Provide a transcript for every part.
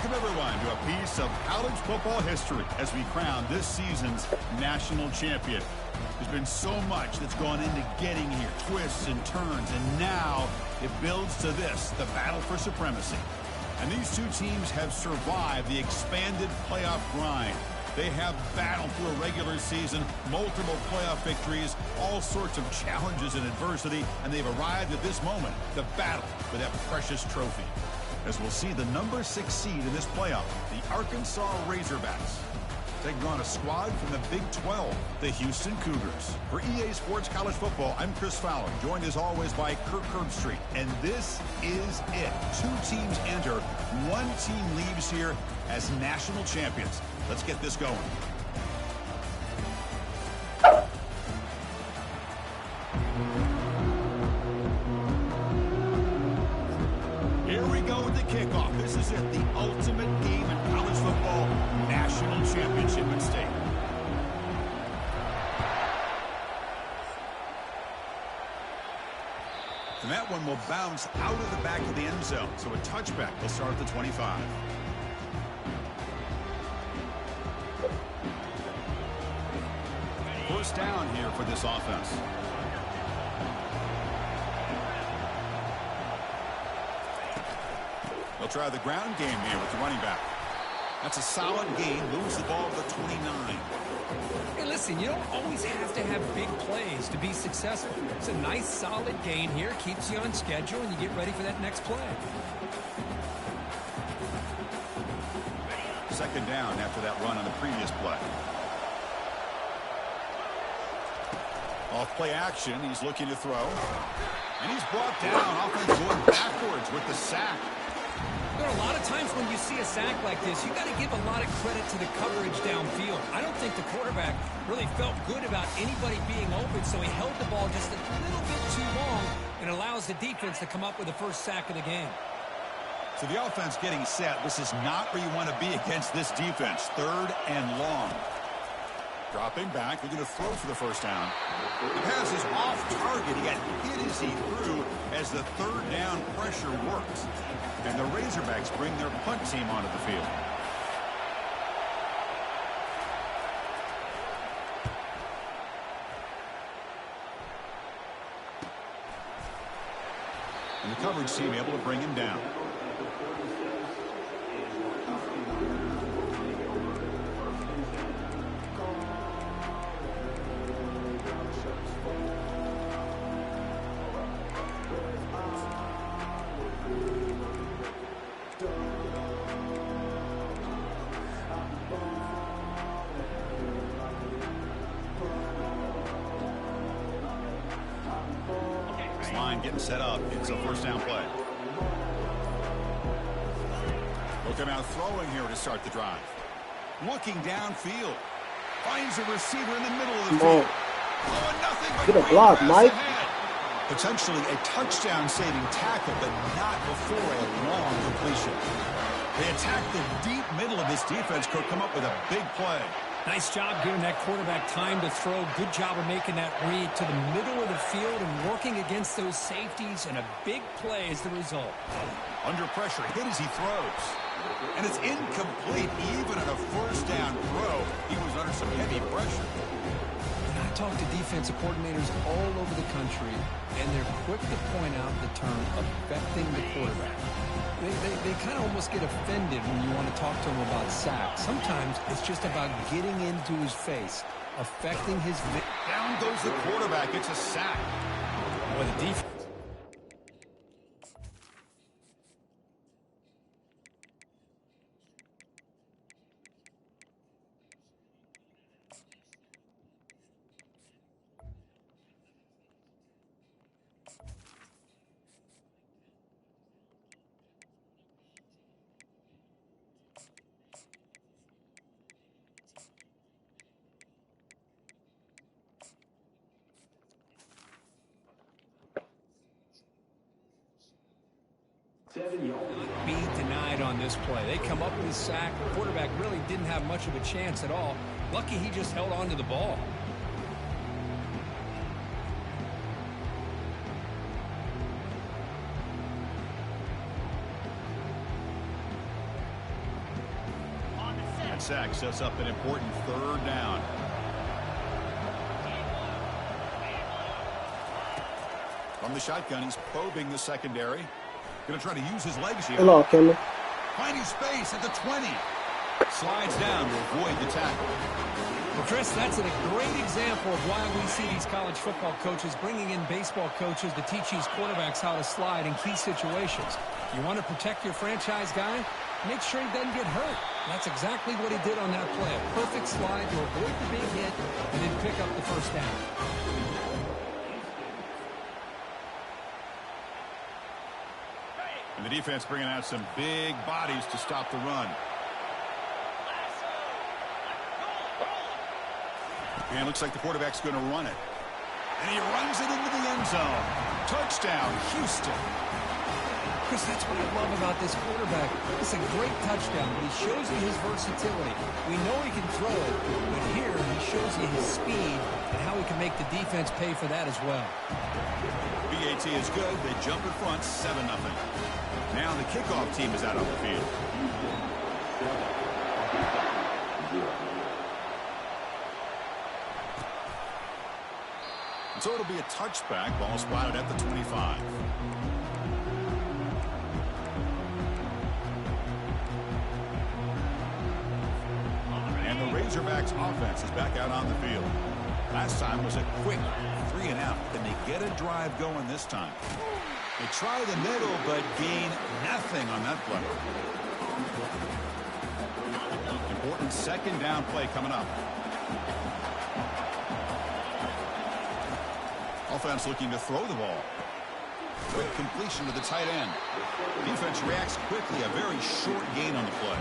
Welcome, everyone, to a piece of college football history as we crown this season's national champion. There's been so much that's gone into getting here, twists and turns, and now it builds to this, the battle for supremacy. And these two teams have survived the expanded playoff grind. They have battled through a regular season, multiple playoff victories, all sorts of challenges and adversity, and they've arrived at this moment, the battle for that precious trophy. As we'll see the number 6 seed in this playoff, the Arkansas Razorbacks, taking on a squad from the Big 12, the Houston Cougars. For EA Sports College Football, I'm Chris Fowler, joined as always by Kirk Herbstreit. And this is it. 2 teams enter, 1 team leaves here as national champions. Let's get this going. Here we go with the kickoff. This is it, the ultimate game in college football, national championship at stake. And that one will bounce out of the back of the end zone. So a touchback will start at the 25. First down here for this offense. They'll try the ground game here with the running back. That's a solid gain. Moves the ball to the 29. Hey, listen, you don't always have to have big plays to be successful. It's a nice, solid gain here. Keeps you on schedule, and you get ready for that next play. Second down after that run on the previous play. Off play action, he's looking to throw. And he's brought down. Offense going backwards with the sack. There are a lot of times when you see a sack like this, you got to give a lot of credit to the coverage downfield. I don't think the quarterback really felt good about anybody being open, so he held the ball just a little bit too long and allows the defense to come up with the first sack of the game. So the offense getting set. This is not where you want to be against this defense. 3rd and long. Dropping back, looking to throw for the first down. The pass is off target. He got hit as he threw as the 3rd down pressure works. And the Razorbacks bring their punt team onto the field. And the coverage team able to bring him down. Getting set up. It's a first down play. Looking out throwing here to start the drive. Looking downfield. Finds a receiver in the middle of the field. Oh, and nothing but get a block, Mike. Potentially a touchdown saving tackle, but not before a long completion. They attack the deep middle of this defense. Could come up with a big play. Nice job giving that quarterback time to throw. Good job of making that read to the middle of the field and working against those safeties, and a big play is the result. Under pressure, hit as he throws. And it's incomplete. Even on a first down throw, he was under some heavy pressure. And I talk to defensive coordinators all over the country, and they're quick to point out the term affecting the quarterback. They kind of almost get offended when you want to talk to them about sacks. Sometimes it's just about getting into his face, affecting his... Down goes the quarterback. It's a sack. Boy, the defense... Be denied on this play. They come up with a sack. The quarterback really didn't have much of a chance at all. Lucky he just held on to the ball. sack sets up an important third down. From the shotgun, he's probing the secondary. Going to try to use his legs here. Hello, Kimmy. Finding space at the 20. Slides down to avoid the tackle. Well, Chris, that's a great example of why we see these college football coaches bringing in baseball coaches to teach these quarterbacks how to slide in key situations. You want to protect your franchise guy? Make sure he doesn't get hurt. That's exactly what he did on that play. A perfect slide to avoid the big hit and then pick up the first down. And the defense bringing out some big bodies to stop the run. And it looks like the quarterback's going to run it. And he runs it into the end zone. Touchdown, Houston. Chris, that's what I love about this quarterback. It's a great touchdown, but he shows you his versatility. We know he can throw it, but here he shows you his speed and how he can make the defense pay for that as well. BAT is good. They jump in front, 7-0. Now the kickoff team is out on the field. And so it'll be a touchback. Ball spotted at the 25. And the Razorbacks offense is back out on the field. Last time was a quick 3-and-out. Can they get a drive going this time? They try the middle, but gain nothing on that play. Important second down play coming up. Offense looking to throw the ball. Quick completion to the tight end. Defense reacts quickly. A very short gain on the play.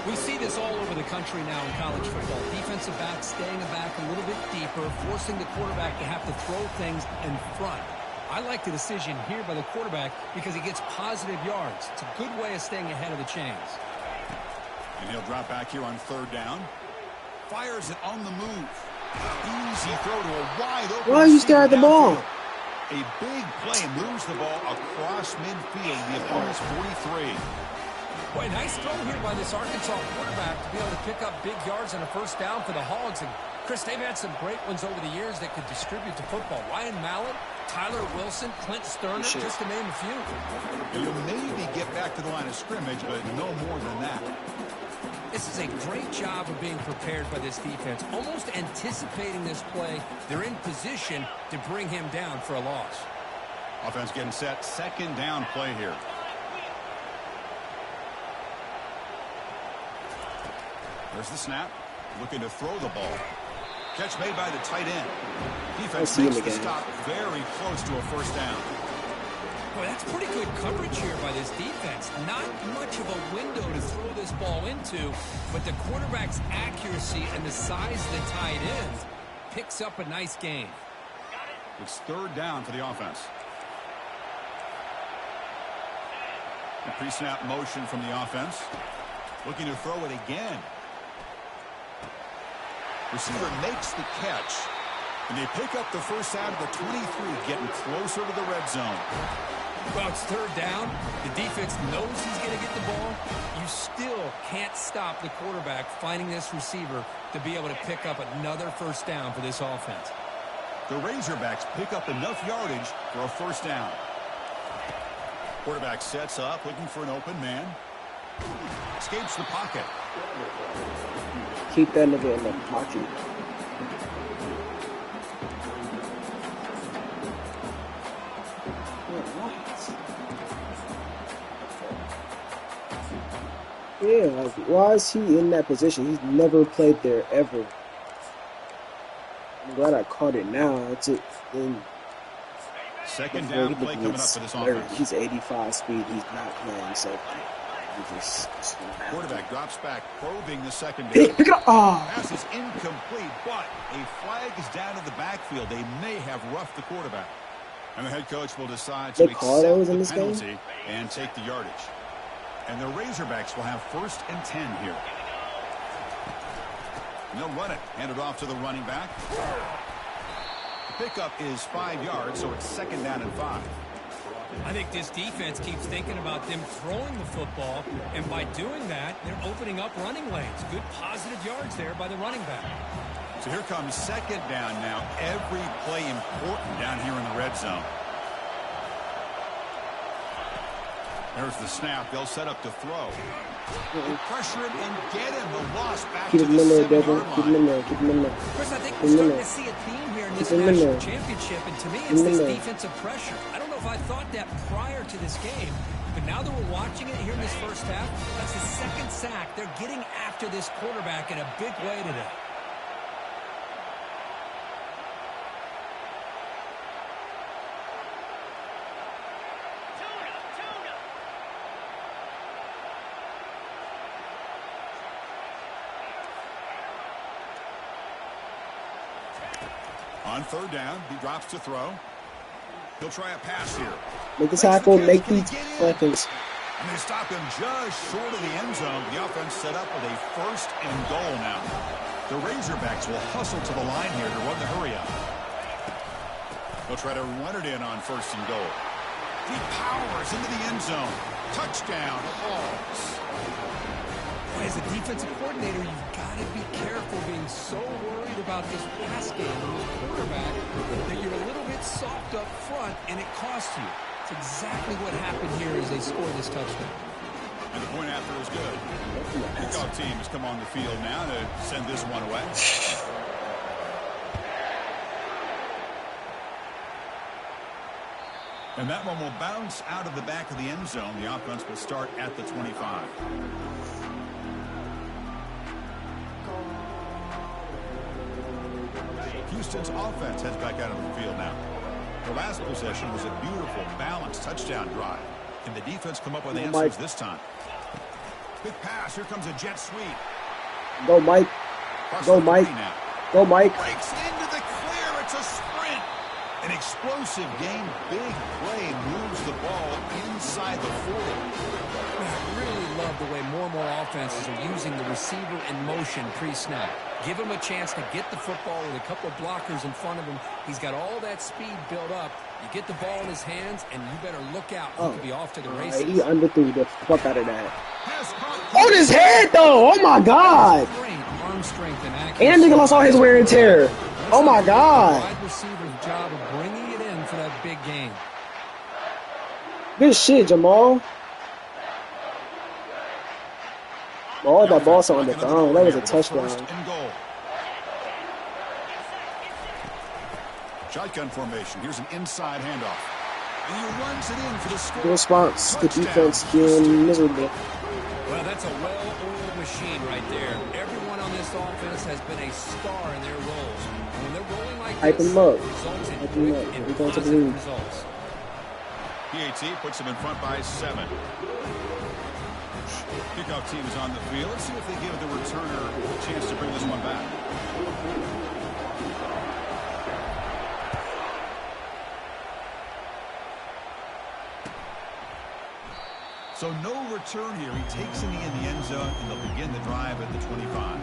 We see this all over the country now in college football. Defensive backs staying back a little bit deeper, forcing the quarterback to have to throw things in front. I like the decision here by the quarterback because he gets positive yards. It's a good way of staying ahead of the chains. And he'll drop back here on third down. Fires it on the move. Easy throw to a wide open. Why you stare at the ball? A big play moves the ball across midfield. The opponent's 43. Boy, nice throw here by this Arkansas quarterback to be able to pick up big yards on a first down for the Hogs. And Chris, they've had some great ones over the years that could distribute the football. Ryan Mallett, Tyler Wilson, Clint Sterner, just to name a few. You'll maybe get back to the line of scrimmage, but no more than that. This is a great job of being prepared by this defense. Almost anticipating this play, they're in position to bring him down for a loss. Offense getting set. Second down play here. There's the snap. Looking to throw the ball. Catch made by the tight end. Defense makes the stop very close to a first down. Boy, that's pretty good coverage here by this defense. Not much of a window to throw this ball into, but the quarterback's accuracy and the size of the tight ends picks up a nice gain. It's third down for the offense. A pre-snap motion from the offense. Looking to throw it again. Receiver makes the catch. And they pick up the first out of the 23, getting closer to the red zone. Well, it's third down. The defense knows he's going to get the ball. You still can't stop the quarterback finding this receiver to be able to pick up another first down for this offense. The Razorbacks pick up enough yardage for a first down. Quarterback sets up, looking for an open man. Escapes the pocket. Keep that nigga in the pocket. Yeah, like, why is he in that position? He's never played there ever. I'm glad I caught it now. It's it. Second down play coming up for this offense. He's 85 speed. He's not playing safety. Quarterback drops back, probing the secondary. Pick it up. Oh. Pass is incomplete, but a flag is down in the backfield. They may have roughed the quarterback. And the head coach will decide to accept the penalty and take the yardage. And the Razorbacks will have first and 10 here. And they'll run it. Hand it off to the running back. The pickup is 5 yards, so it's second down and 5. I think this defense keeps thinking about them throwing the football, and by doing that, they're opening up running lanes. Good positive yards there by the running back. So here comes second down now. Every play important down here in the red zone. There's the snap. They'll set up to throw. Pressure him and get him. The loss back to the 7-yard line. Keep him in there. Keep him in there. Chris, I think we're starting to see a theme here in this national championship, and to me, it's this defensive pressure. I don't know if I thought that prior to this game, but now that we're watching it here in this first half, that's the second sack. They're getting after this quarterback in a big way today. On third down, he drops to throw. He'll try a pass here. Make the tackle, make these seconds. And they stop him just short of the end zone. The offense set up with a first and goal now. The Razorbacks will hustle to the line here to run the hurry up. They'll try to run it in on first and goal. He powers into the end zone. Touchdown, Hawks. As a defensive coordinator, you've got to be careful being so worried about this pass game and this quarterback that you're a little bit soft up front and it costs you. It's exactly what happened here as they scored this touchdown. And the point after was good. The kickoff team has come on the field now to send this one away. And that one will bounce out of the back of the end zone. The offense will start at the 25. Houston's offense heads back out of the field now. The last possession was a beautiful, balanced touchdown drive. Can the defense come up with answers this time? Quick pass. Here comes a jet sweep. Go, Mike. Go, Mike. Go, Mike. Breaks into the clear. It's a sprint. An explosive game. Big play. Moves the ball inside the 40. I really love the way more and more offenses are using the receiver in motion pre-snap. Give him a chance to get the football with a couple of blockers in front of him. He's got all that speed built up. You get the ball in his hands, and you better look out. He could be off to the races. He underthrew the fuck out of that. On his head, though. Oh, my God. Arm strength and accuracy. And nigga lost all his wear and tear. Oh, my God. Wide receiver's job of bringing it in for that big game. Good shit, Jamal. Oh, that ball on the ground. That was a touchdown. Shotgun formation. Here's an inside handoff. And he runs it in for the score. Good response. Good defense being miserable. Well, that's a well-oiled machine right there. Everyone on this offense has been a star in their roles. And when they're rolling like Hype this, them up. results in Hype them up. quick and We're going to the positive lead. results. PAT puts them in front by 7. Kickoff team is on the field. Let's see if they give the returner a chance to bring this one back. So no return here. He takes it in the end zone, and they'll begin the drive at the 25.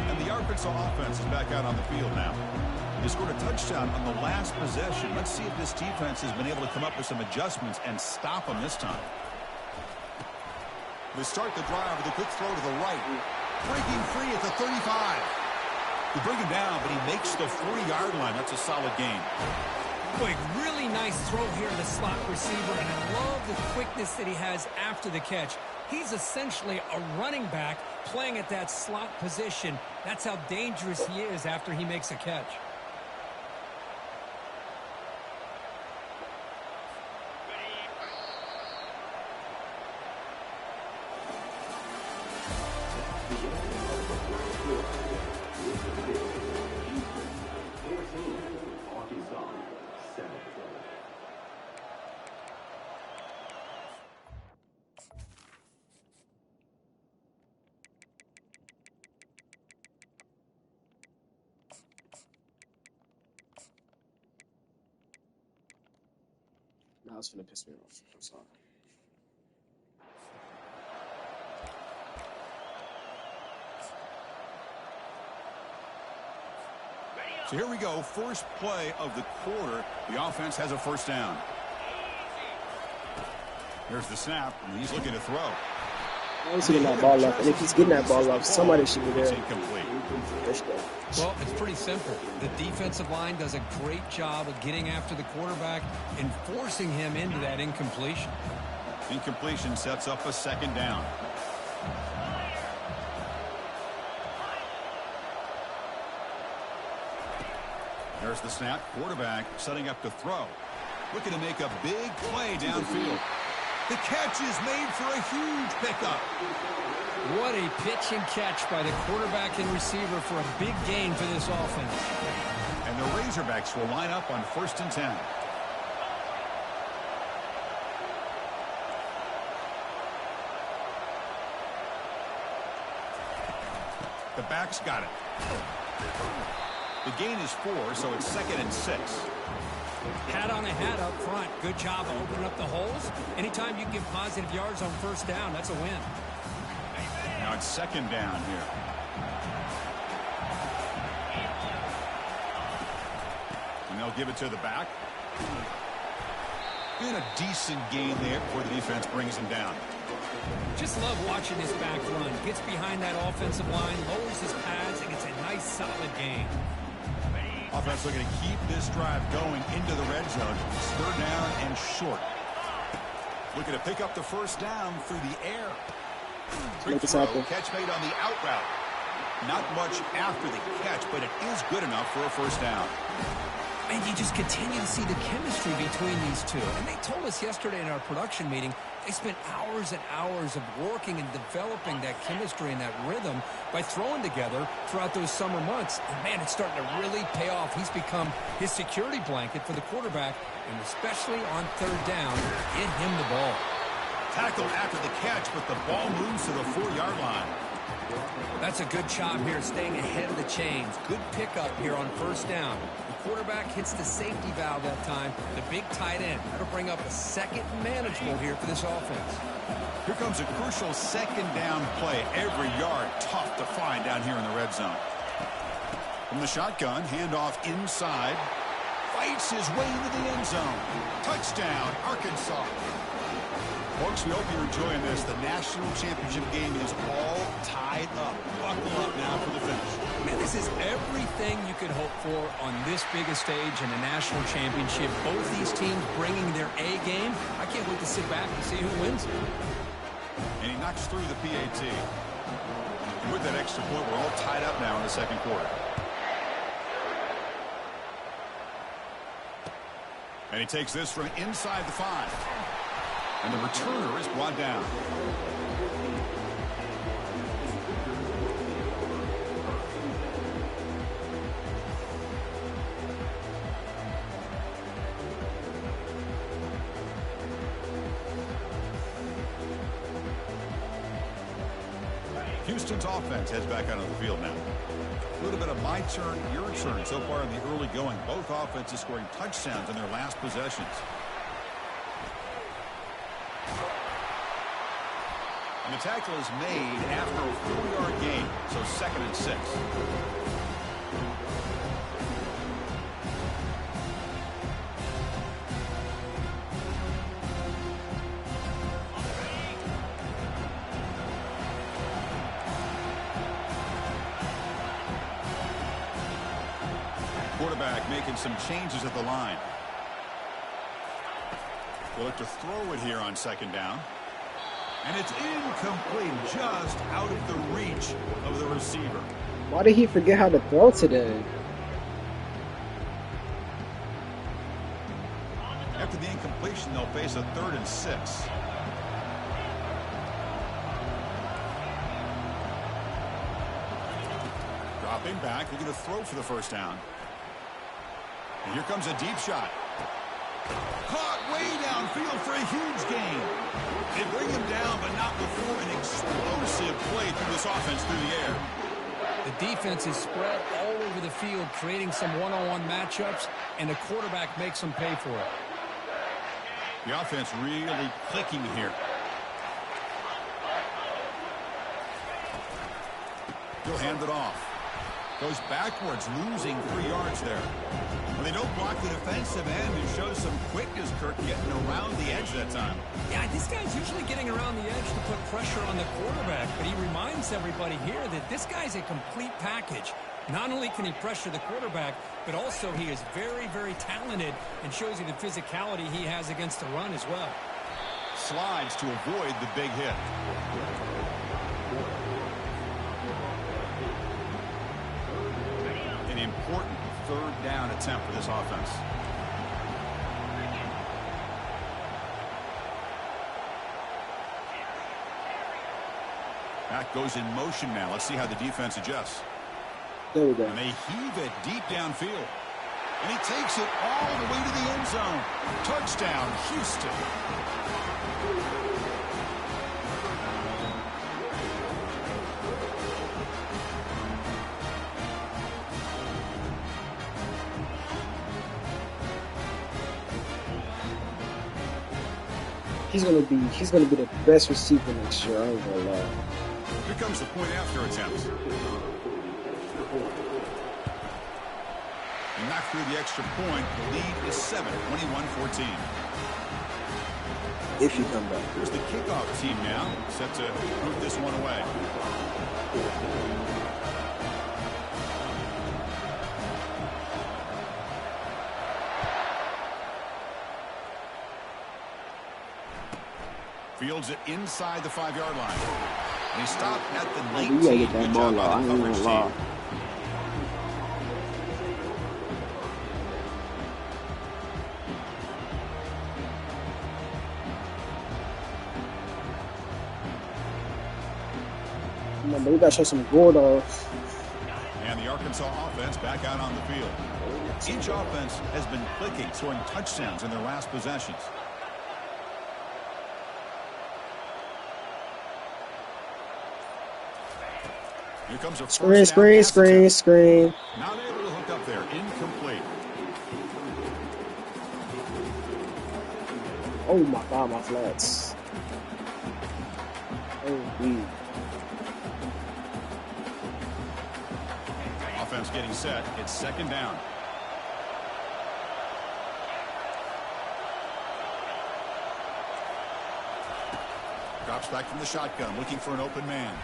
And the Arkansas offense is back out on the field now. They scored a touchdown on the last possession. Let's see if this defense has been able to come up with some adjustments and stop them this time. They start the drive with a quick throw to the right. Breaking free at the 35. They bring him down, but he makes the 40-yard line. That's a solid gain. Boy, really nice throw here to the slot receiver, and I love the quickness that he has after the catch. He's essentially a running back playing at that slot position. That's how dangerous he is after he makes a catch. Nah, it's gonna piss me off. I'm sorry. So here we go, first play of the quarter. The offense has a first down. Here's the snap, and he's looking to throw. I'm getting that ball off, and if he's getting that ball off, somebody should be there. It's incomplete. Well, it's pretty simple. The defensive line does a great job of getting after the quarterback and forcing him into that incompletion. Incompletion sets up a second down. There's the snap. Quarterback setting up to throw. Looking to make a big play downfield. The catch is made for a huge pickup. What a pitch and catch by the quarterback and receiver for a big gain for this offense. And the Razorbacks will line up on 1st and 10. The back's got it. The gain is 4, so it's 2nd and 6. Hat on a hat up front. Good job of opening up the holes. Anytime you can get positive yards on 1st down, that's a win. Now it's 2nd down here. And they'll give it to the back. And a decent gain there before the defense brings him down. Just love watching this back run. Gets behind that offensive line, lowers his pads, and gets a nice solid gain. Offense looking to keep this drive going into the red zone. 3rd down and short. Looking to pick up the 1st down through the air. Quick throw, catch made on the out route. Not much after the catch, but it is good enough for a 1st down. And you just continue to see the chemistry between these two. And they told us yesterday in our production meeting, they spent hours and hours of working and developing that chemistry and that rhythm by throwing together throughout those summer months. And, man, it's starting to really pay off. He's become his security blanket for the quarterback, and especially on 3rd down, get him the ball. Tackled after the catch, but the ball moves to the 4-yard line. That's a good job here, staying ahead of the chains. Good pickup here on 1st down. The quarterback hits the safety valve that time. The big tight end. That'll bring up a 2nd manageable here for this offense. Here comes a crucial 2nd down play. Every yard tough to find down here in the red zone. From the shotgun, handoff inside. Fights his way into the end zone. Touchdown, Arkansas. Folks, we hope you're enjoying this. The national championship game is all tied up. Buckle up now for the finish. Man, this is everything you could hope for on this biggest stage in a national championship. Both these teams bringing their A game. I can't wait to sit back and see who wins. And he knocks through the PAT. And with that extra point, we're all tied up now in the 2nd quarter. And he takes this from inside the 5. And the returner is brought down. Houston's offense heads back out on the field now. A little bit of my turn, your turn so far in the early going. Both offenses scoring touchdowns in their last possessions. And the tackle is made after a 4-yard gain, so 2nd and 6. Quarterback making some changes at the line. We'll look to throw it here on 2nd down. And it's incomplete, just out of the reach of the receiver. Why did he forget how to throw today? After the incompletion, they'll face a 3rd and 6. Dropping back, looking to throw for the 1st down. And here comes a deep shot. Caught way downfield for a huge gain. They bring him down, but not before an explosive play through this offense through the air. The defense is spread all over the field, creating some one-on-one matchups, and the quarterback makes them pay for it. The offense really clicking here. He'll hand it off. Goes backwards, losing 3 yards there. Well, they don't block the defensive end and show some quickness, Kirk, getting around the edge that time. Yeah, this guy's usually getting around the edge to put pressure on the quarterback, but he reminds everybody here that this guy's a complete package. Not only can he pressure the quarterback, but also he is very, very talented and shows you the physicality he has against the run as well. Slides to avoid the big hit. An important 3rd down attempt for this offense. Back goes in motion now. Let's see how the defense adjusts. There we go. And they heave it deep downfield. And he takes it all the way to the end zone. Touchdown, Houston. He's gonna be the best receiver next year. I ain't gonna lie. Here comes the point after attempt. And knocked through the extra point. The lead is 7, 21-14. If you come back. Here's the kickoff team now, set to move this one away. Fields it inside the 5-yard line. And he stopped at the 19. You gotta get that ball out. I ain't gonna lie. Remember, we gotta show some Gordos. And the Arkansas offense back out on the field. Each offense has been clicking, scoring touchdowns in their last possessions. Here comes a Screen. Not able to hook up there. Incomplete. Oh my God, my flats. Oh, geez. Offense getting set. It's 2nd down. Drops back from the shotgun, looking for an open man.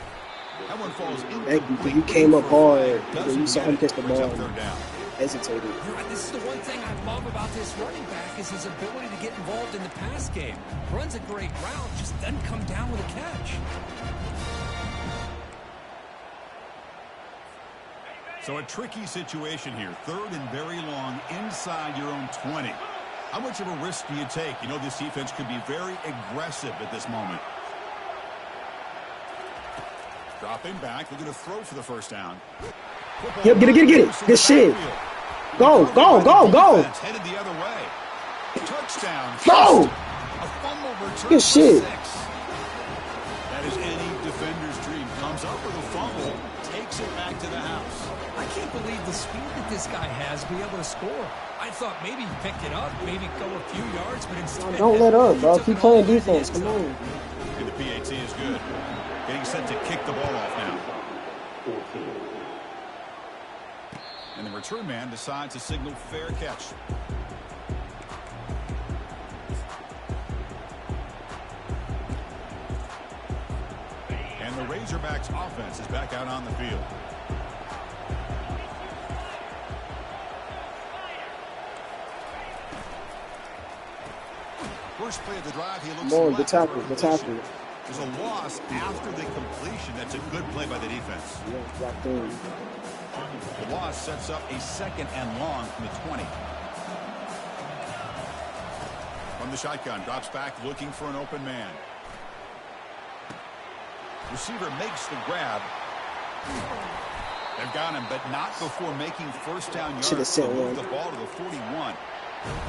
That one falls incomplete. You came up hard. You saw him catch the ball. 3rd down. Hesitated. You're right. This is the one thing I love about this running back is his ability to get involved in the pass game. Runs a great route, just doesn't come down with a catch. So a tricky situation here. 3rd and very long inside your own 20. How much of a risk do you take? You know this defense could be very aggressive at this moment. Dropping back, looking to throw for the 1st down. Yep, get it. Good shit. Go. Headed the other way. Touchdown. Go. A fumble return. Good shit. 6. That is any defender's dream. Comes up with a fumble, takes it back to the house. I can't believe the speed that this guy has to be able to score. I thought maybe he picked it up, maybe go a few yards, but instead... Don't let up, bro. Keep playing defense. Come on. And the PAT is good. Getting set to kick the ball off now. And the return man decides to signal fair catch. And the Razorbacks offense is back out on the field. First play of the drive, he looks more the tackle. There's a loss after the completion. That's a good play by the defense. Yeah, right there. The loss sets up a 2nd and long from the 20. From the shotgun, drops back looking for an open man. Receiver makes the grab. They've got him, but not before making 1st down yards. Should have sent one. The ball to the 41.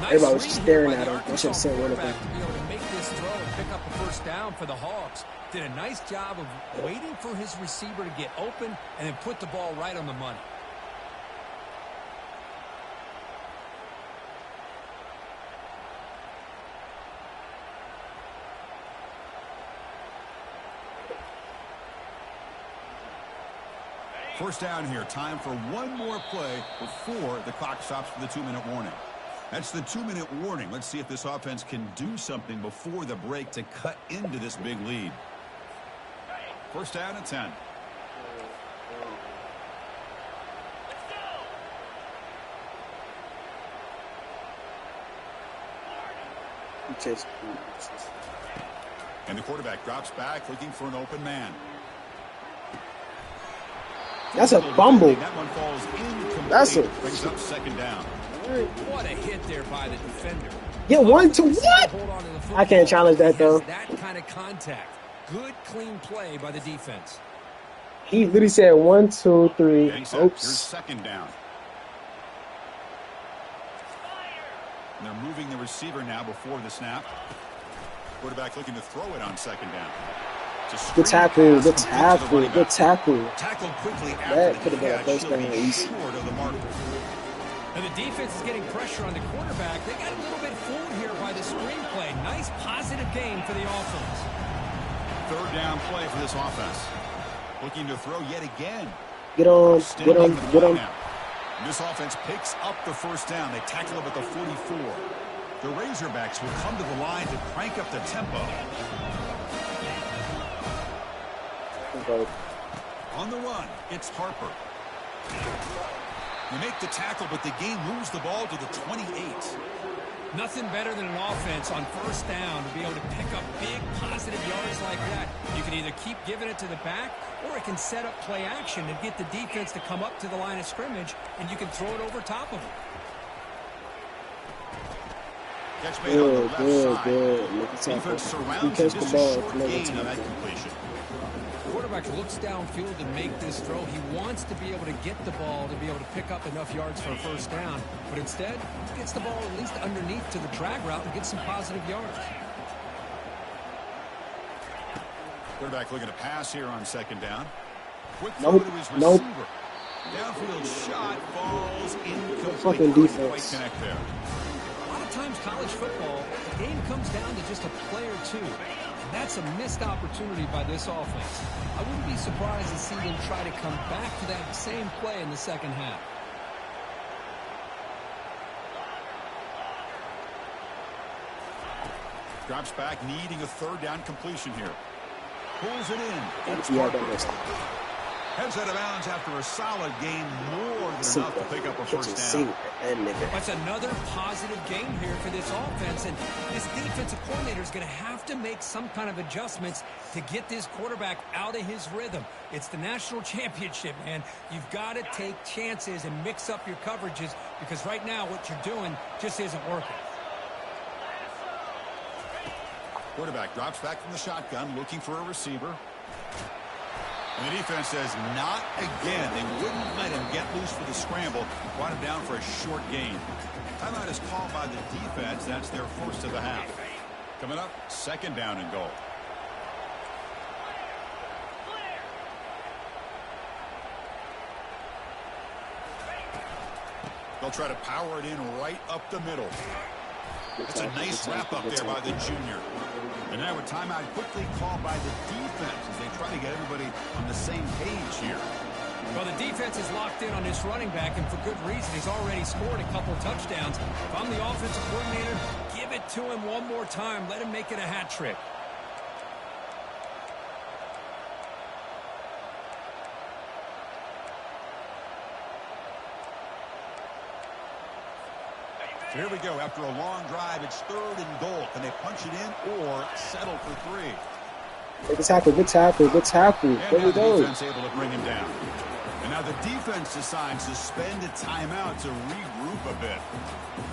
Everybody was just staring at him. I should have sent one of them. To be able to make this throw and pick up a 1st down for the Hogs. Did a nice job of waiting for his receiver to get open and then put the ball right on the money. First down here. Time for one more play before the clock stops for the 2-minute warning. That's the 2-minute warning. Let's see if this offense can do something before the break to cut into this big lead. First down at 10. And the quarterback drops back looking for an open man. That's a fumble. That one falls incomplete. That's a brings up second down. What a hit there by the defender. Get 1 to what? I can't challenge that though. That kind of contact. Good clean play by the defense. He literally said 1, 2, 3. Here's Oops. second down. And they're moving the receiver now before the snap. Quarterback looking to throw it on second down. Good tackle, good tackle, good tackle. Tackled quickly That after could have been a catch. first He'll down be easy. short of the marker. And the defense is getting pressure on the quarterback. They got a little bit fooled here by the screenplay. Nice positive game for the offense. Third down play for this offense. Looking to throw yet again. Get on, get on, get on. This offense picks up the first down. They tackle him at the 44. The Razorbacks will come to the line to crank up the tempo. On the run, it's Harper. They make the tackle, but the game moves the ball to the 28. Nothing better than an offense on first down to be able to pick up big positive yards like that. You can either keep giving it to the back, or it can set up play action and get the defense to come up to the line of scrimmage, and you can throw it over top of them. Catch made on the left side. Good. Defense surrounds catch him. the Just ball, a short never gain tackle. on that completion. Quarterback looks downfield to make this throw. He wants to be able to get the ball to be able to pick up enough yards for a first down, but instead gets the ball at least underneath to the drag route and gets some positive yards. Quarterback looking to pass here on second down. Quick throw to his receiver. Downfield shot falls incomplete. Fucking Couldn't defense. quite connect there. A lot of times college football, the game comes down to just a play or two. And that's a missed opportunity by this offense. I wouldn't be surprised to see them try to come back to that same play in the second half. Drops back, needing a third down completion here. Pulls it in. It's Yeah, Harper. that missed. Heads out of bounds after a solid gain, more than enough to pick up a first down. That's another positive game here for this offense, and this defensive coordinator is going to have to make some kind of adjustments to get this quarterback out of his rhythm. It's the national championship, man. You've got to take chances and mix up your coverages, because right now what you're doing just isn't working. Quarterback drops back from the shotgun, looking for a receiver. And the defense says, not again. They wouldn't let him get loose for the scramble. Brought him down for a short gain. Timeout is called by the defense. That's their first of the half. Coming up, second down and goal. They'll try to power it in right up the middle. It's a nice wrap up there by the junior. And now a timeout quickly called by the defense as they try to get everybody on the same page here. Well, the defense is locked in on this running back, and for good reason. He's already scored a couple touchdowns. If I'm the offensive coordinator, give it to him one more time. Let him make it a hat trick. So here we go. After a long drive, it's third and goal. Can they punch it in or settle for three? Good tackle, good tackle, good tackle. And There we now the go. defense able to bring him down. And now the defense decides to spend a timeout to regroup a bit.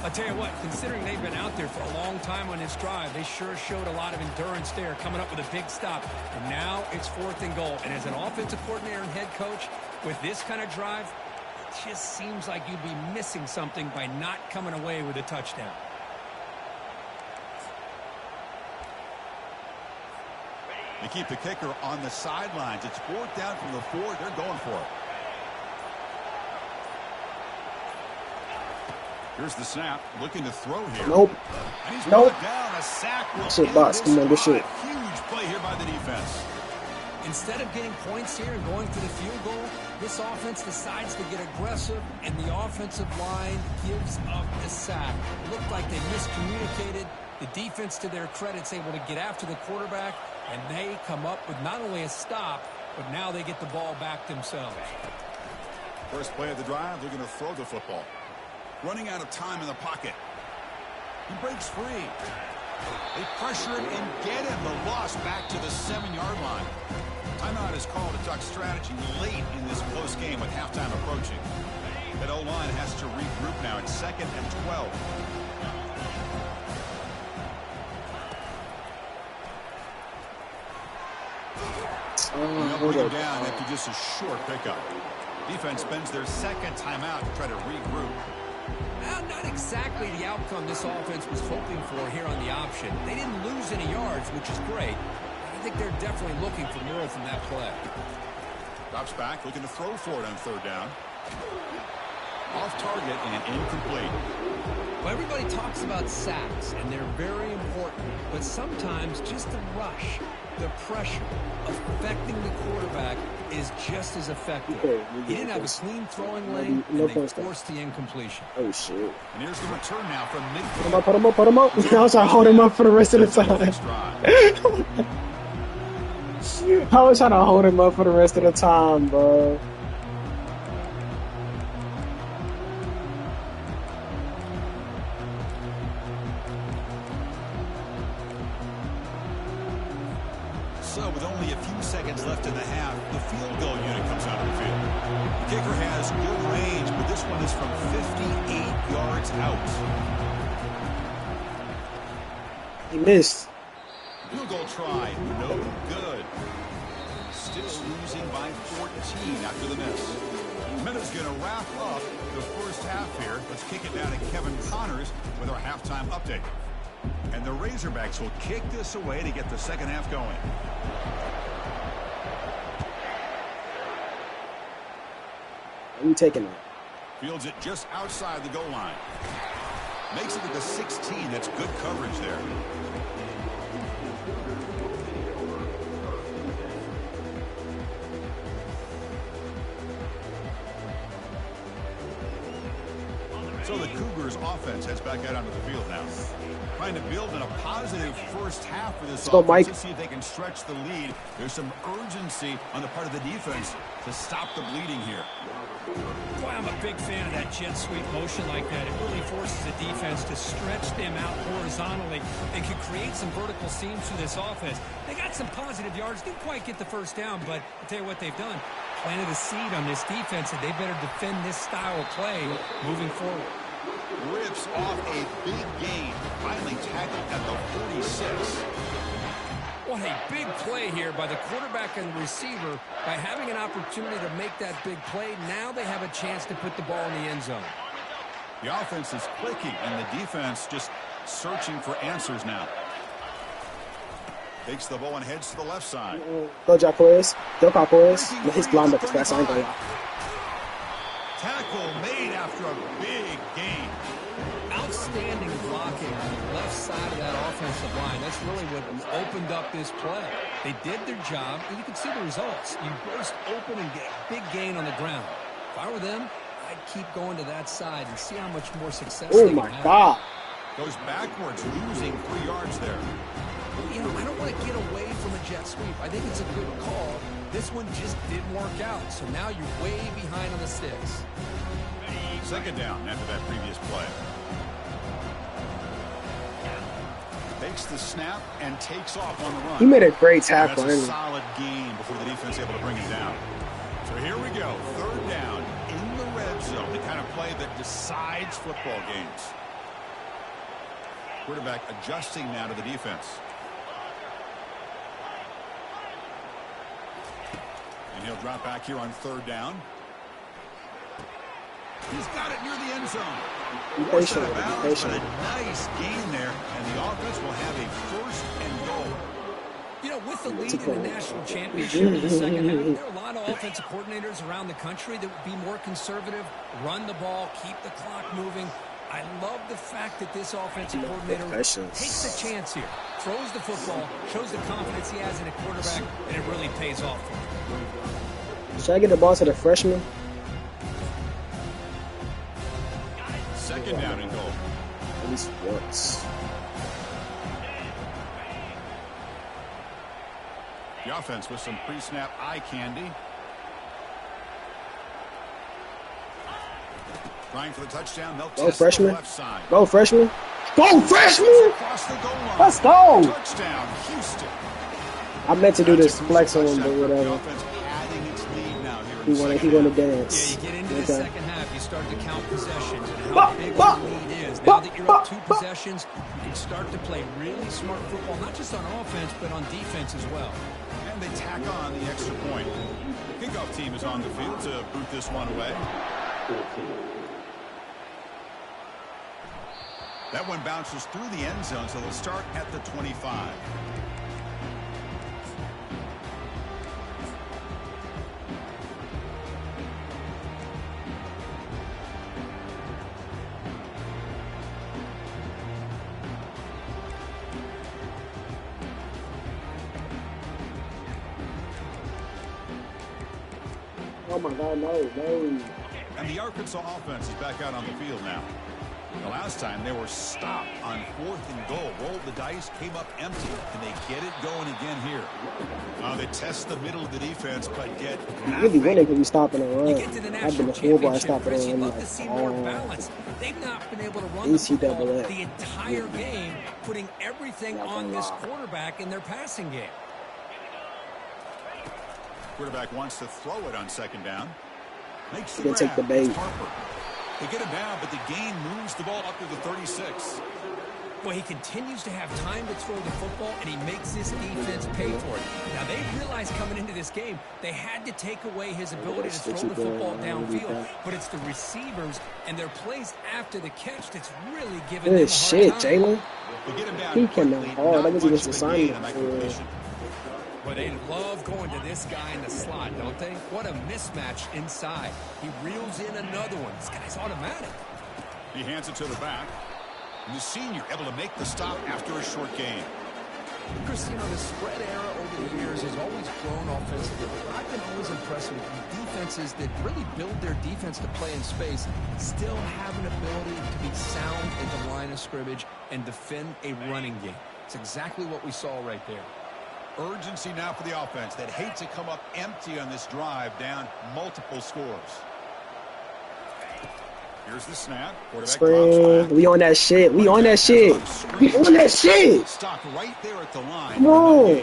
I'll tell you what, considering they've been out there for a long time on this drive, they sure showed a lot of endurance there, coming up with a big stop. And now it's fourth and goal. And as an offensive coordinator and head coach, with this kind of drive, it just seems like you'd be missing something by not coming away with a touchdown. They keep the kicker on the sidelines. It's fourth down from the 4. They're going for it. Here's the snap. Looking to throw here. Nope. And he's Nope. brought down. A sack will Shit, end box. this Come on, good drive. shit. Huge play here by the defense. Instead of getting points here and going for the field goal, this offense decides to get aggressive, and the offensive line gives up the sack. It looked like they miscommunicated. The defense, to their credit, is able to get after the quarterback, and they come up with not only a stop, but now they get the ball back themselves. First play of the drive, they're going to throw the football. Running out of time in the pocket. He breaks free. They pressure him and get him. The loss back to the 7-yard line. Timeout is called to talk strategy late in this close game with halftime approaching. That O-line has to regroup now. It's 2nd and 12. They'll bring him down after just a short pickup. Defense spends their 2nd timeout to try to regroup. Well, not exactly the outcome this offense was hoping for here on the option. They didn't lose any yards, which is great. I think they're definitely looking for more from that play. Drops back, looking to throw for it on 3rd down. Off target and incomplete. Well, everybody talks about sacks, and they're very important. But sometimes just the rush, the pressure, affecting the quarterback is just as effective. He didn't have a clean throwing lane, and they forced the incompletion. Oh, shit. And here's the return now from Put midfield. him up, put him up. I was trying to hold him up for the rest of the time. I was trying to hold him up for the rest of the time, bro. So with only a few seconds left in the half, the field goal unit comes out of the field. The kicker has good range, but this one is from 58 yards out. He missed. Field goal try, no good. Still losing by 14 after the miss. Minutes going to wrap up the first half here. Let's kick it down to Kevin Connors with our halftime update. And the Razorbacks will kick this away to get the second half going. Are you taking that? Fields it just outside the goal line. Makes it to the 16. That's good coverage there. So the Cougars offense heads back out onto the field now. Trying to build in a positive first half for this offense to see if they can stretch the lead. There's some urgency on the part of the defense to stop the bleeding here. Boy, I'm a big fan of that jet sweep motion like that. It really forces the defense to stretch them out horizontally and can create some vertical seams through this offense. They got some positive yards. Didn't quite get the first down, but I'll tell you what they've done. Planted a seed on this defense, and they better defend this style of play moving forward. Rips off a big gain. Finally tackled at the 46. What a big play here by the quarterback and the receiver. By having an opportunity to make that big play, now they have a chance to put the ball in the end zone. The offense is clicking, and the defense just searching for answers now. Takes the ball and heads to the left side. Go, Jacquez. Go, Jacquez. His linebackers fast. I ain't gonna lie. Tackle made after a big gain. Outstanding blocking on the left side of that offensive line. That's really what opened up this play. They did their job, and you can see the results. You burst open and get a big gain on the ground. If I were them, I'd keep going to that side and see how much more success they can have. Oh, my God. Goes backwards, losing 3 yards there. You know, I don't want to get away from a jet sweep. I think it's a good call. This one just didn't work out, so now you're way behind on the sticks. Second down after that previous play. Takes the snap and takes off on the run. He made a great tackle. That's a solid gain before the defense able to bring him down. So here we go. Third down in the red zone. The kind of play that decides football games. Quarterback adjusting now to the defense. And he'll drop back here on third down. He's got it near the end zone. Forced out of bounds, but a nice gain there, and the offense will have a first and goal. You know, with the lead in the national championship in the second half, there are a lot of offensive coordinators around the country that would be more conservative, run the ball, keep the clock moving. I love the fact that this offensive coordinator takes a chance here, throws the football, shows the confidence he has in a quarterback, and it really pays off for him. Should I get the ball to the freshman? Second down and goal. At least once. The offense with some pre-snap eye candy. Trying for the touchdown. They'll Go test freshman. the left side. Go freshman. Go freshman. Across the goal line. Let's go. Touchdown, Houston. I meant to do this flex on him, but The whatever. offense padding its lead now here in He the wanna second dance. Yeah, you get into the Okay. second half, you start to count possessions and how big the lead is. Now that you're up 2 possessions, you can start to play really smart football, not just on offense, but on defense as well. And they tack on the extra point. Kickoff team is on the field to boot this one away. That one bounces through the end zone, so they'll start at the 25. Oh my God, no. And the Arkansas offense is back out on the field now. The last time they were stopped on 4th and goal. Rolled the dice, came up empty. Can they get it going again here? They test the middle of the defense, but get Really winning because we stopping the run. You get to the I've national been a full bar championship, stopping Chris, the you'd run love to see more balance. They've not been able to run the NCAA. football the entire game, putting everything on this quarterback in their passing game. Quarterback wants to throw it on second down. Makes the They take the grab. bait. It's Harper. They get him down, but the gain moves the ball up to the 36. Well, he continues to have time to throw the football, and he makes this defense pay for it. Now, they realized coming into this game, they had to take away his ability to throw the football downfield. But it's the receivers and their plays after the catch that's really giving them a Good hard shit, time. Jalen. They get him down He cannot quickly, ball. not That was much his of a gain assignment. on that completion. Well, they love going to this guy in the slot, don't they? What a mismatch inside. He reels in another one. This guy's automatic. He hands it to the back. And the senior able to make the stop after a short gain. Chris, you know, the spread era over the years has always grown offensively. But I've been always impressed with defenses that really build their defense to play in space, still have an ability to be sound at the line of scrimmage and defend a running game. It's exactly what we saw right there. Urgency now for the offense that hate to come up empty on this drive, down multiple scores. Here's the snap. Quarterback drops Screen. back. We on that shit. We on that shit. We on that shit. Stopped right there at the line. Come on.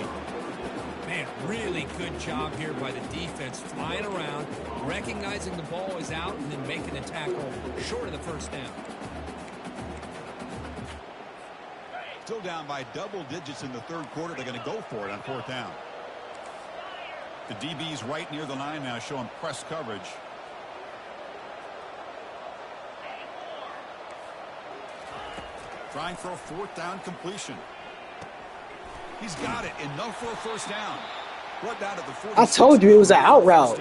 Man, really good job here by the defense, flying around, recognizing the ball is out, and then making the tackle short of the first down. Still down by double digits in the third quarter. They're going to go for it on 4th down. The DB's right near the line now, showing press coverage. Trying for a 4th down completion. He's got it. Enough for a first down. Brought down to the 46. I told you it was an out route.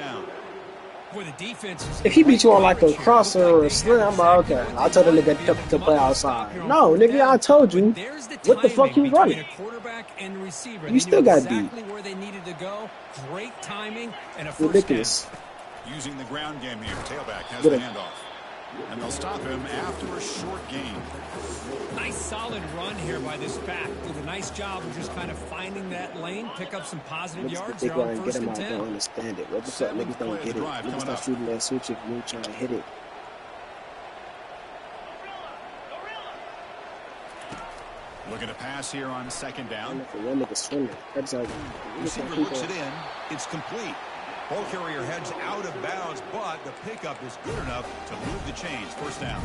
For the defense, If he beat you on like a crosser or a sling, I'm like, okay. I told the nigga to play outside. No, nigga, I told you. What the fuck you running? You still got beat. Exactly where they needed to go. Great timing and a first Ridiculous. down. Using the ground game here. Tailback has Good. the handoff. And they'll stop him after a short gain. Nice solid run here by this back. Did a nice job of just kind of finding that lane, pick up some positive Niggas yards think here I on get first him and out. I 10. don't understand it. What the fuck? Niggas don't get it. Niggas start shooting that switch if you trying to hit it. Looking to pass here on second down. For one nigga swimming. That's like, Receiver looks it in. It's complete. Ball carrier heads out of bounds, but the pickup is good enough to move the chains. First down.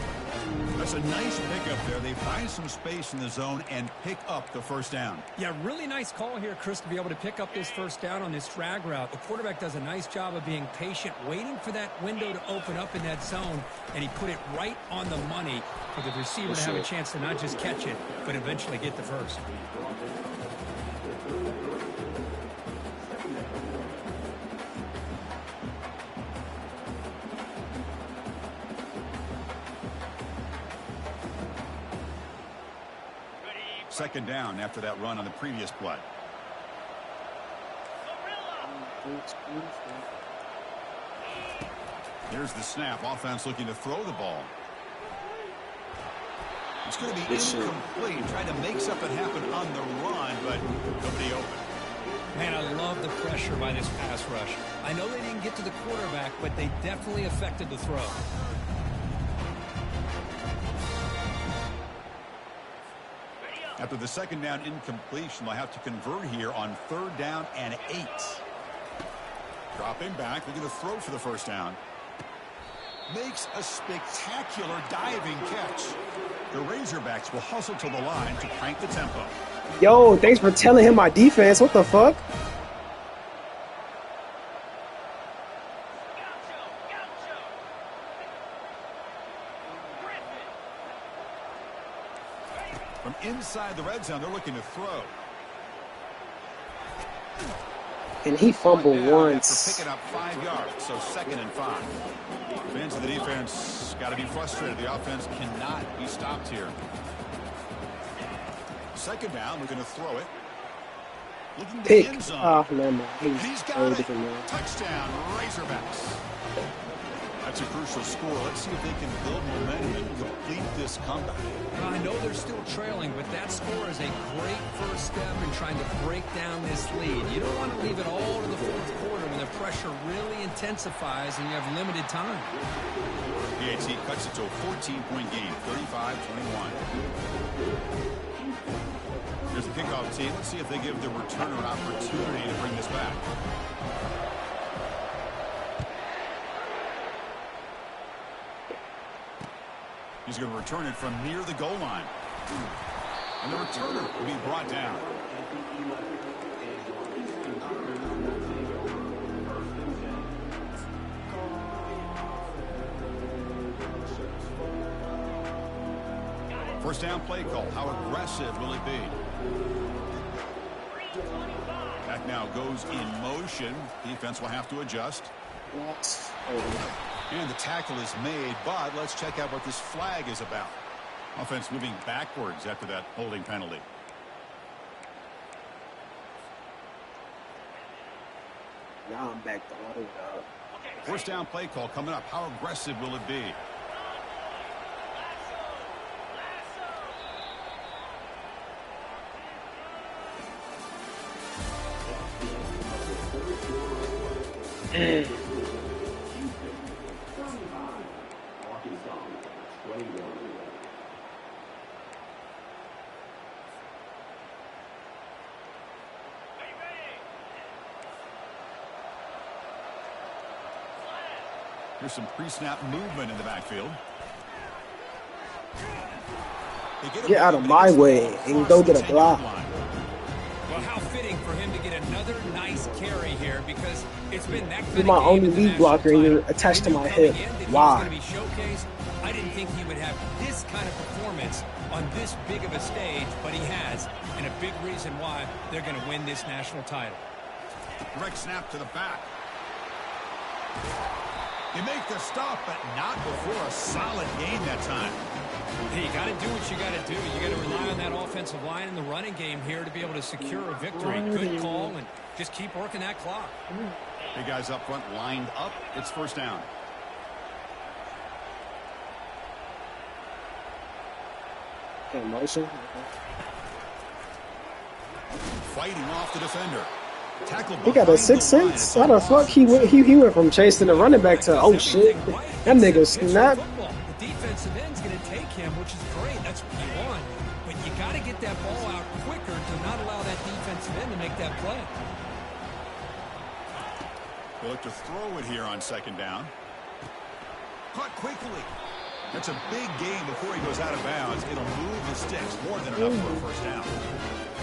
That's a nice pickup there. They find some space in the zone and pick up the first down. Yeah, really nice call here, Chris, to be able to pick up this first down on this drag route. The quarterback does a nice job of being patient, waiting for that window to open up in that zone, and he put it right on the money for the receiver to have a chance to not just catch it, but eventually get the first. Second down after that run on the previous play. Here's the snap. Offense looking to throw the ball. It's going to be incomplete. Trying to make something happen on the run, but nobody open. Man, I love the pressure by this pass rush. I know they didn't get to the quarterback, but they definitely affected the throw. After the second down incompletion, they'll have to convert here on 3rd down and 8. Dropping back, looking to throw for the first down. Makes a spectacular diving catch. The Razorbacks will hustle to the line to crank the tempo. Yo, thanks for telling him my defense. What the fuck? From inside the red zone, they're looking to throw. And he fumbled once. After picking up 5 yards, so 2nd and 5. Fans of the defense got to be frustrated. The offense cannot be stopped here. Second down, looking to throw it. Looking to the end zone. Oh, man. He's got it. Touchdown, Razorbacks. That's a crucial score. Let's see if they can build momentum and complete this comeback. I know they're still trailing, but that score is a great first step in trying to break down this lead. You don't want to leave it all to the 4th quarter when the pressure really intensifies and you have limited time. PAT cuts it to a 14-point game, 35-21. Here's the kickoff team. Let's see if they give the returner an opportunity to bring this back. He's going to return it from near the goal line. And the returner will be brought down. First down play call. How aggressive will it be? Back now goes in motion. Defense will have to adjust. And the tackle is made, but let's check out what this flag is about. Offense moving backwards after that holding penalty. Now I'm back to hold up. First down play call coming up. How aggressive will it be? Here's some pre-snap movement in the backfield. Get out of my way and go get a block. Well, how fitting for him to get another nice carry here because it's been that You're my only lead blocker and you're attached to my hip. Why? I didn't think he would have this kind of performance on this big of a stage, but he has, and a big reason why they're going to win this national title. Direct snap to the back. You make the stop, but not before a solid gain that time. Hey, you got to do what you got to do. You got to rely on that offensive line in the running game here to be able to secure a victory. Good call, and just keep working that clock. Big guys up front lined up. It's first down. Okay, motion. Fighting off the defender. Tackle. He got a 6'6". How the fuck he went from chasing the running back to shit? That nigga snapped. The defensive end's going to take him, which is great. That's what you want. But you got to get that ball out quicker to not allow that defensive end to make that play. They look to throw it here on second down. Caught quickly. That's a big gain before he goes out of bounds. It'll move the sticks more than enough for a first down.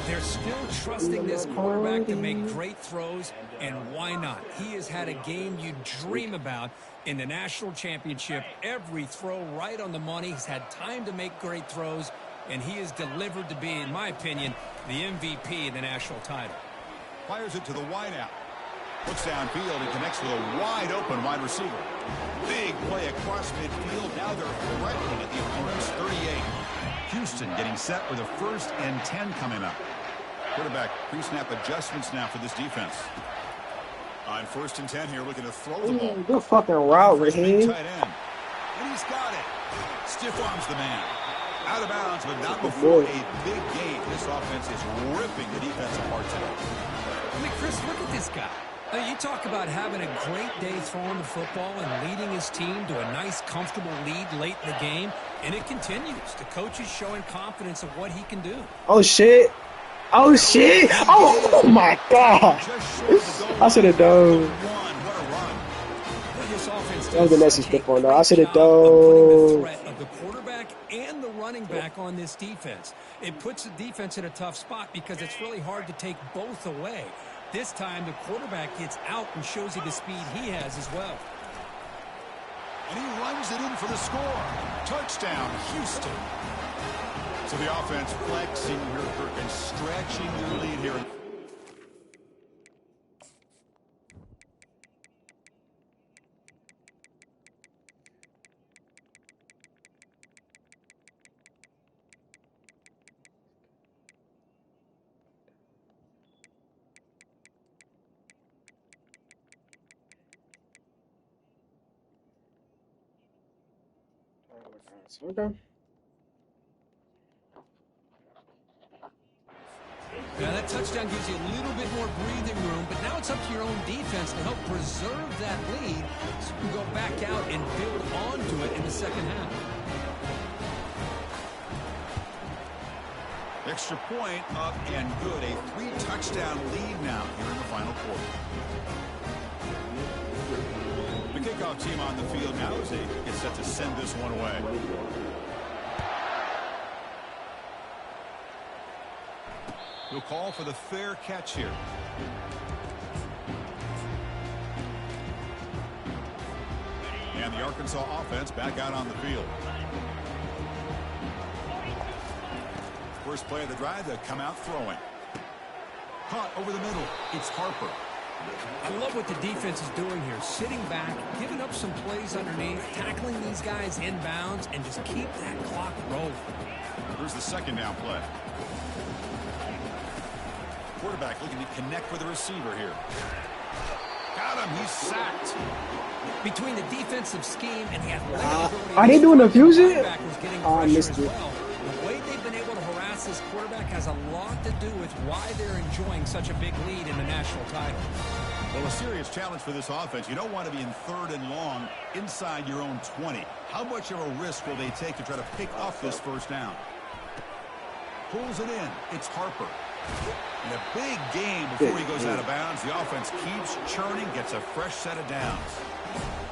They're still trusting this quarterback to make great throws, and why not? He has had a game you dream about in the national championship. Every throw right on the money. He's had time to make great throws, and he has delivered to be, in my opinion, the MVP of the national title. Fires it to the wideout. Looks downfield and connects with a wide-open wide receiver. Big play across midfield. Now they're threatening at the opponent's 38. Houston getting set with a 1st and 10 coming up. Quarterback pre-snap adjustments now for this defense. On 1st and 10 here, looking to throw the ball. Good fucking route, Raheem. Tight end. And he's got it. Stiff arms the man. Out of bounds, but not before a big gain. This offense is ripping the defense apart today. I mean, Chris, look at this guy. You talk about having a great day throwing the football and leading his team to a nice, comfortable lead late in the game, and it continues. The coach is showing confidence of what he can do. Oh, shit. Oh, shit. Oh, my God. I should have done. That was the message stiff on, though. I should have done. The quarterback and the running back on this defense. It puts the defense in a tough spot because it's really hard to take both away. This time, the quarterback gets out and shows you the speed he has as well. And he runs it in for the score. Touchdown, Houston. So the offense flexing here and stretching their lead here. Okay. Now that touchdown gives you a little bit more breathing room, but now it's up to your own defense to help preserve that lead so you can go back out and build onto it in the second half. Extra point up and good. A 3-touchdown lead now here in the final quarter. The kickoff team on the field now as they get set to send this one away. He'll call for the fair catch here. And the Arkansas offense back out on the field. First play of the drive, they come out throwing. Caught over the middle. It's Harper. I love what the defense is doing here. Sitting back, giving up some plays underneath, tackling these guys inbounds, and just keep that clock rolling. Here's the second down play. Quarterback looking to connect with the receiver here. Got him. He's sacked. Between the defensive scheme and the athletic ability, are they doing the fusion? I missed it. The way they've been able to harass this quarterback has a lot to do with why they're enjoying such a big lead in the national title. Well, a serious challenge for this offense. You don't want to be in 3rd and long inside your own 20. How much of a risk will they take to try to pick up this first down? Pulls it in. It's Harper. And a big game before he goes out of bounds. The offense keeps churning, gets a fresh set of downs.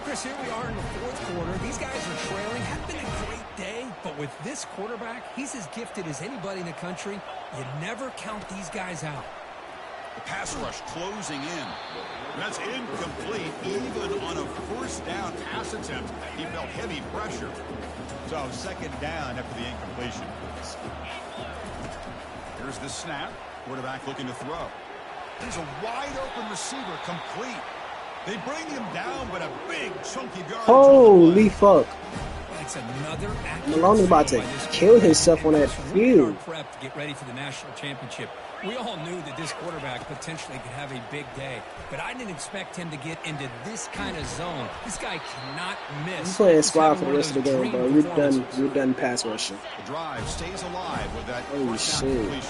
Chris, here we are in the 4th quarter. These guys are trailing. Had been a great day, but with this quarterback, he's as gifted as anybody in the country. You never count these guys out. The pass rush closing in. That's incomplete. Even on a 1st down pass attempt, he felt heavy pressure. So 2nd down after the incompletion. Here's the snap. Quarterback looking to throw. There's a wide-open receiver complete. They bring him down, but a big chunky yardage. Holy fuck. That's another Malone is about to kill himself on that field. Prep to get ready for the national championship. We all knew that this quarterback potentially could have a big day, but I didn't expect him to get into this kind of zone. This guy cannot miss. He's playing squad for the rest of the game, bro. We're done pass rushing. The drive stays alive with that. Holy shit.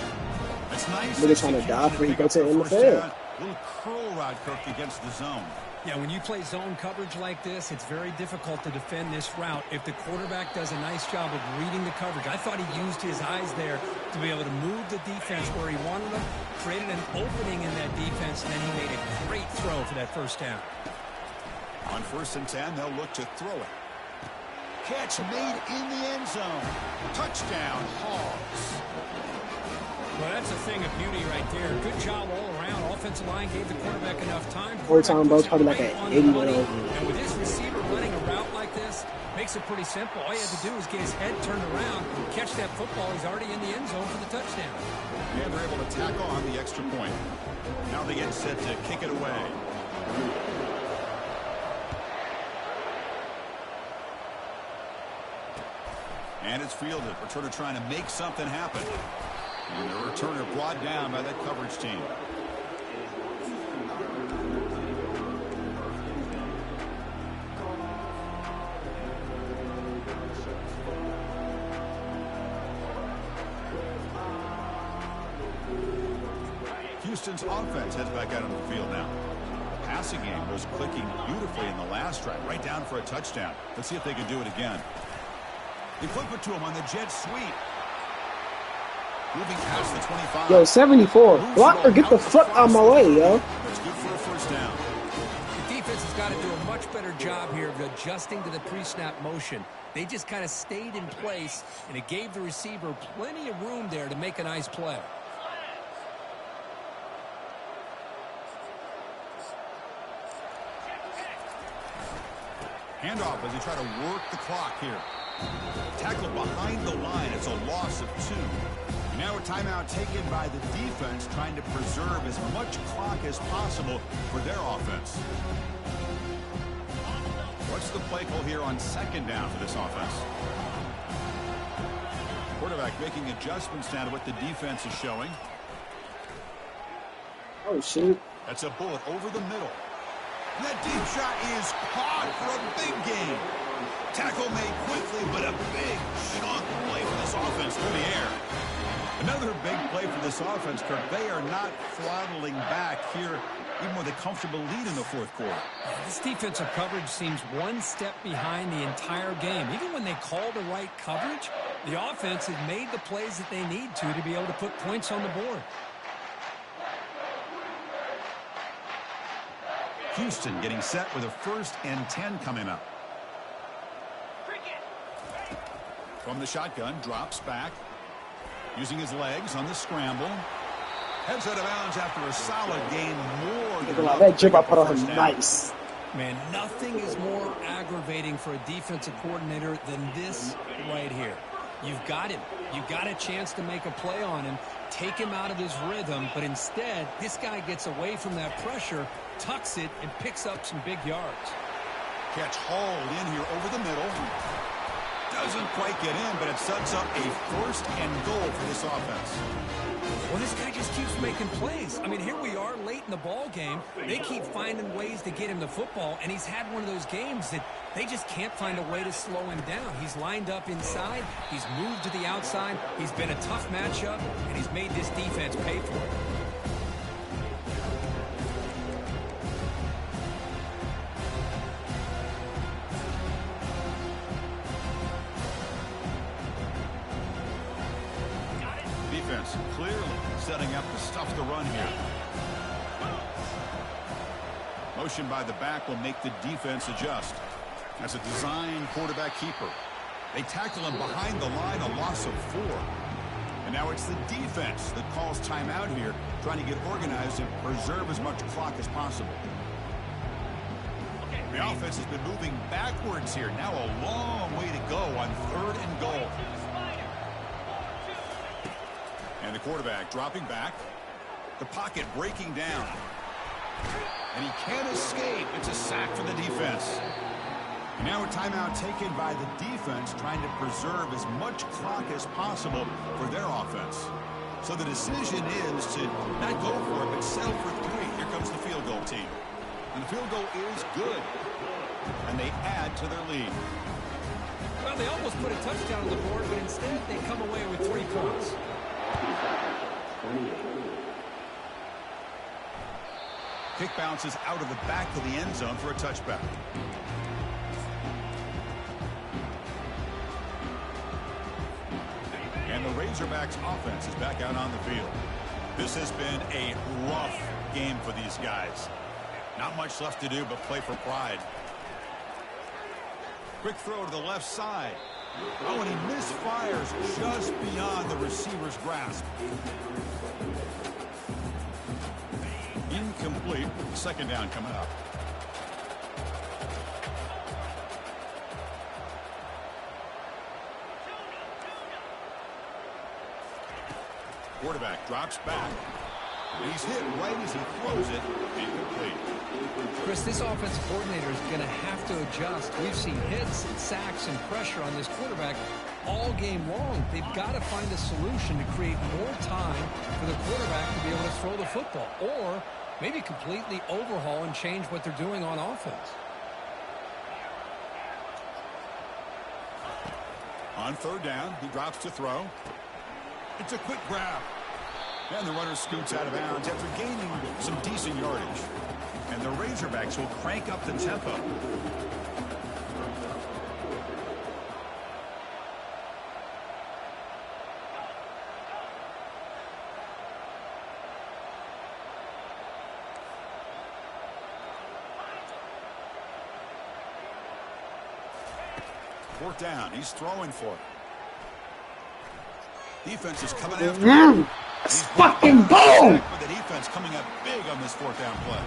It's nice. Nigga trying to die for he go to the NFL. Little curl route, Kirk, against the zone. Yeah, when you play zone coverage like this, it's very difficult to defend this route if the quarterback does a nice job of reading the coverage. I thought he used his eyes there to be able to move the defense where he wanted them, created an opening in that defense, and then he made a great throw for that 1st down. On 1st and 10, they'll look to throw it. Catch made in the end zone. Touchdown, Hogs. Well, that's a thing of beauty right there. Good job all around. Offensive line gave the quarterback enough time. Overtime, both probably like an 81 over. And with his receiver running a route like this, makes it pretty simple. All you have to do is get his head turned around, catch that football. He's already in the end zone for the touchdown. And they're able to tack on the extra point. Now they get set to kick it away. And it's fielded. Returner trying to make something happen. And the returner brought down by that coverage team. Houston's offense heads back out on the field now. The passing game was clicking beautifully in the last drive, right down for a touchdown. Let's see if they can do it again. They flip it to him on the jet sweep. Moving past the 25. Yo, 74. Blocker, get the fuck out of my way, yo. That's good for a first down. The defense has got to do a much better job here of adjusting to the pre-snap motion. They just kind of stayed in place, and it gave the receiver plenty of room there to make a nice play. Handoff as they try to work the clock here. Tackle behind the line. It's a loss of 2. Now a timeout taken by the defense, trying to preserve as much clock as possible for their offense. What's the play call here on second down for this offense? Quarterback making adjustments now to what the defense is showing. Oh, shit. That's a bullet over the middle. And that deep shot is caught for a big gain. Tackle made quickly, but a big chunk play for this offense through the air. Another big play for this offense, Kirk. They are not throttling back here, even with a comfortable lead in the fourth quarter. This defensive coverage seems one step behind the entire game. Even when they call the right coverage, the offense has made the plays that they need to be able to put points on the board. Houston getting set with a 1st and 10 coming up. From the shotgun, drops back. Using his legs on the scramble. Heads out of bounds after a solid gain. That jib I put on him, nice. Man, nothing is more aggravating for a defensive coordinator than this right here. You've got him. You've got a chance to make a play on him, take him out of his rhythm, but instead, this guy gets away from that pressure, tucks it, and picks up some big yards. Catch hauled in here over the middle. Doesn't quite get in, but it sets up a 1st and goal for this offense. Well, this guy just keeps making plays. I mean, here we are late in the ball game. They keep finding ways to get him the football, and he's had one of those games that they just can't find a way to slow him down. He's lined up inside. He's moved to the outside. He's been a tough matchup, and he's made this defense pay for it. Clearly setting up to stuff the run here. Motion by the back will make the defense adjust. As a design quarterback keeper. They tackle him behind the line, a loss of 4. And now it's the defense that calls timeout here, trying to get organized and preserve as much clock as possible. The offense has been moving backwards here. Now a long way to go on 3rd and goal. And the quarterback dropping back. The pocket breaking down. And he can't escape. It's a sack for the defense. And now a timeout taken by the defense, trying to preserve as much clock as possible for their offense. So the decision is to not go for it, but settle for 3. Here comes the field goal team. And the field goal is good. And they add to their lead. Well, they almost put a touchdown on the board, but instead they come away with 3 points. Kick bounces out of the back of the end zone for a touchback. And the Razorbacks offense is back out on the field. This has been a rough game for these guys. Not much left to do but play for pride. Quick throw to the left side. Oh, and he misfires just beyond the receiver's grasp. Incomplete. 2nd down coming up. Quarterback drops back. He's hit right as he throws it. Incomplete. Chris, this offensive coordinator is going to have to adjust. We've seen hits and sacks and pressure on this quarterback all game long. They've got to find a solution to create more time for the quarterback to be able to throw the football, or maybe completely overhaul and change what they're doing on offense. On third down, he drops to throw. It's a quick grab. And the runner scoots out of bounds after gaining some decent yardage. And the Razorbacks will crank up the tempo. Fourth down, he's throwing for it. Defense is coming after him. Let's fucking go! The defense coming up big on this fourth down play.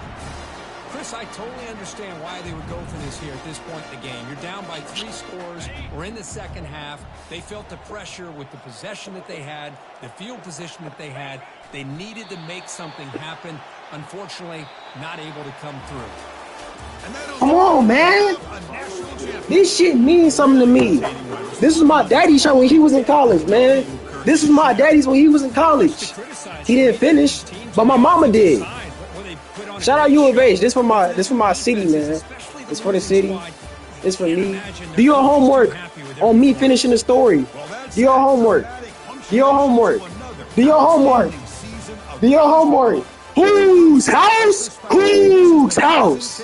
Chris, I totally understand why they would go for this here at this point in the game. You're down by 3 scores. We're in the second half. They felt the pressure with the possession that they had, the field position that they had. They needed to make something happen. Unfortunately, not able to come through. Come on, man. This shit means something to me. This was my daddy's show when he was in college, man. This was my daddy's when he was in college. He didn't finish, but my mama did. Shout out U of H. This for my city, man. It's for the city. It's for me. Do your homework on me finishing the story. Do your homework. Do your homework. Do your homework. Do your homework. Whose house? Whose house?